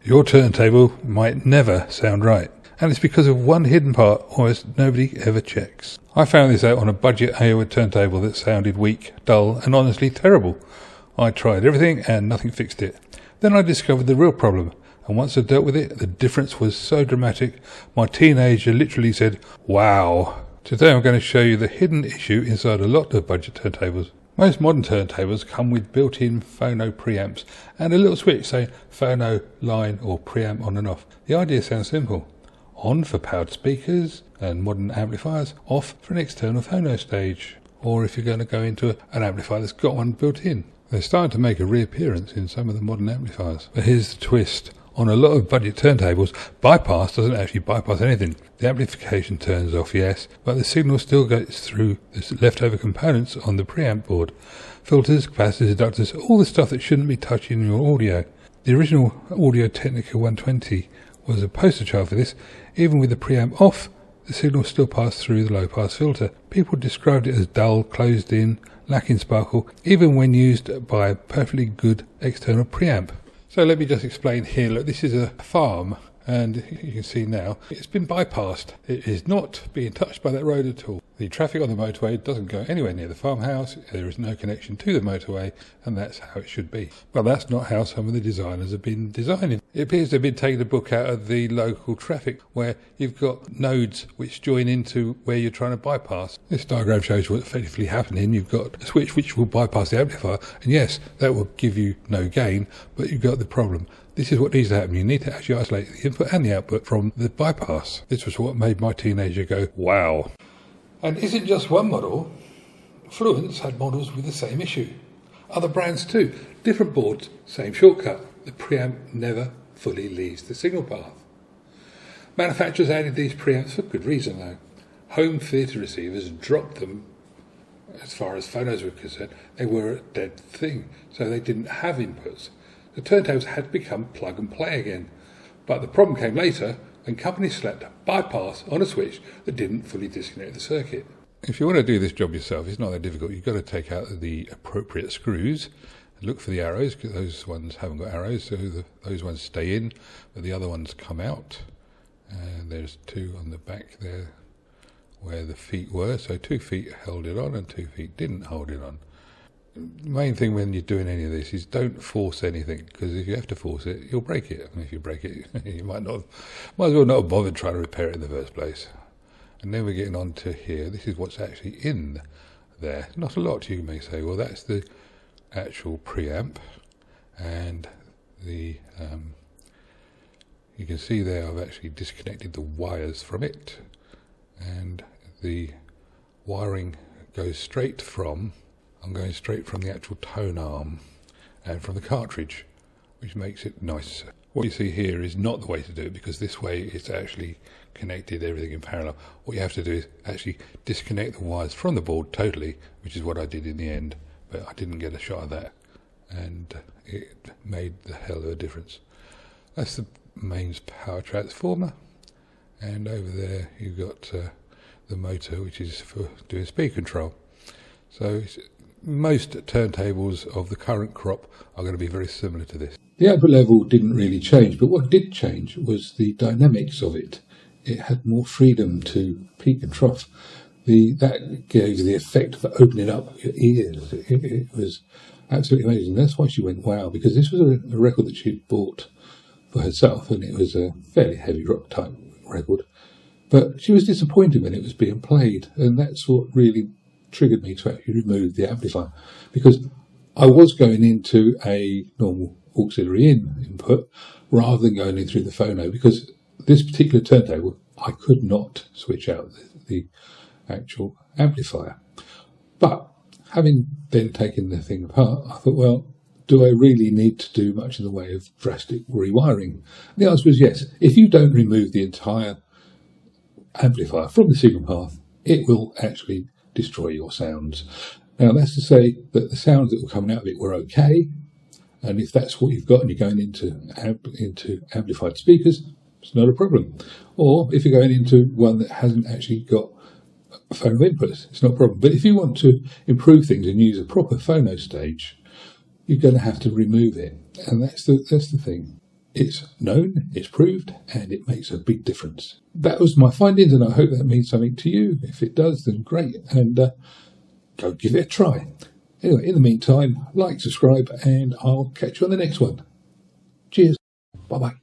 Your turntable might never sound right, and it's because of one hidden part almost nobody ever checks. I found this out on a budget AOA turntable that sounded weak, dull, and honestly terrible. I tried everything and nothing fixed it. Then I discovered the real problem, and once I dealt with it, the difference was so dramatic, my teenager literally said, "Wow." Today I'm going to show you the hidden issue inside a lot of budget turntables. Most modern turntables come with built-in phono preamps and a little switch saying phono, line or preamp on and off. The idea sounds simple. On for powered speakers and modern amplifiers, off for an external phono stage. Or if you're going to go into an amplifier that's got one built in. They're starting to make a reappearance in some of the modern amplifiers. But here's the twist. On a lot of budget turntables, bypass doesn't actually bypass anything. The amplification turns off, yes, but the signal still goes through the leftover components on the preamp board. Filters, capacitors, inductors, all the stuff that shouldn't be touching your audio. The original Audio-Technica 120 was a poster child for this. Even with the preamp off, the signal still passed through the low-pass filter. People described it as dull, closed in, lacking sparkle, even when used by a perfectly good external preamp. So let me just explain here. Look, this is a farm, and you can see now it's been bypassed. It is not being touched by that road at all. The traffic on the motorway doesn't go anywhere near the farmhouse. There is no connection to the motorway, and that's how it should be. Well, that's not how some of the designers have been designing. It appears to have been taking a book out of the local traffic, where you've got nodes which join into where you're trying to bypass. This diagram shows what's effectively happening. You've got a switch which will bypass the amplifier, and yes, that will give you no gain, but you've got the problem. This is what needs to happen. You need to actually isolate the input and the output from the bypass. This was what made my teenager go, wow. And isn't just one model. Fluence had models with the same issue. Other brands too. Different boards, same shortcut. The preamp never fully leaves the signal path. Manufacturers added these preamps for good reason though. Home theatre receivers dropped them. As far as phonos were concerned, they were a dead thing, so they didn't have inputs. The turntables had become plug and play again. But the problem came later when companies slapped a bypass on a switch that didn't fully disconnect the circuit. If you want to do this job yourself, it's not that difficult. You've got to take out the appropriate screws and look for the arrows, because those ones haven't got arrows, so those ones stay in, but the other ones come out. And there's two on the back there where the feet were, so 2 feet held it on and 2 feet didn't hold it on. The main thing when you're doing any of this is don't force anything, because if you have to force it, you'll break it. And if you break it, you might as well not have bothered trying to repair it in the first place. And then we're getting on to here. This is what's actually in there. Not a lot, you may say. Well, that's the actual preamp, and the you can see there I've actually disconnected the wires from it, and the wiring goes straight from. I'm going straight from the actual tone arm and from the cartridge, which makes it nice. What you see here is not the way to do it, because this way it's actually connected everything in parallel. What you have to do is actually disconnect the wires from the board totally, which is what I did in the end, but I didn't get a shot of that, and it made the hell of a difference. That's the mains power transformer, and over there you've got the motor, which is for doing speed control. So most turntables of the current crop are going to be very similar to this. The output level didn't really change, but what did change was the dynamics of it. It had more freedom to peak and trough. That gave the effect of opening up your ears. It was absolutely amazing. That's why she went wow, because this was a record that she'd bought for herself, and it was a fairly heavy rock type record. But she was disappointed when it was being played, and that's what really triggered me to actually remove the amplifier, because I was going into a normal auxiliary input rather than going in through the phono, because this particular turntable I could not switch out the actual amplifier. But having then taken the thing apart, I thought, well, do I really need to do much in the way of drastic rewiring? And the answer was yes. If you don't remove the entire amplifier from the signal path, it will actually destroy your sounds. Now, that's to say that the sounds that were coming out of it were okay, and if that's what you've got and you're going into amplified speakers, it's not a problem. Or if you're going into one that hasn't actually got phono inputs, it's not a problem. But if you want to improve things and use a proper phono stage, you're going to have to remove it, and that's the thing. It's known, it's proved, and it makes a big difference. That was my findings, and I hope that means something to you. If it does, then great, and go give it a try. Anyway, in the meantime, like, subscribe, and I'll catch you on the next one. Cheers. Bye-bye.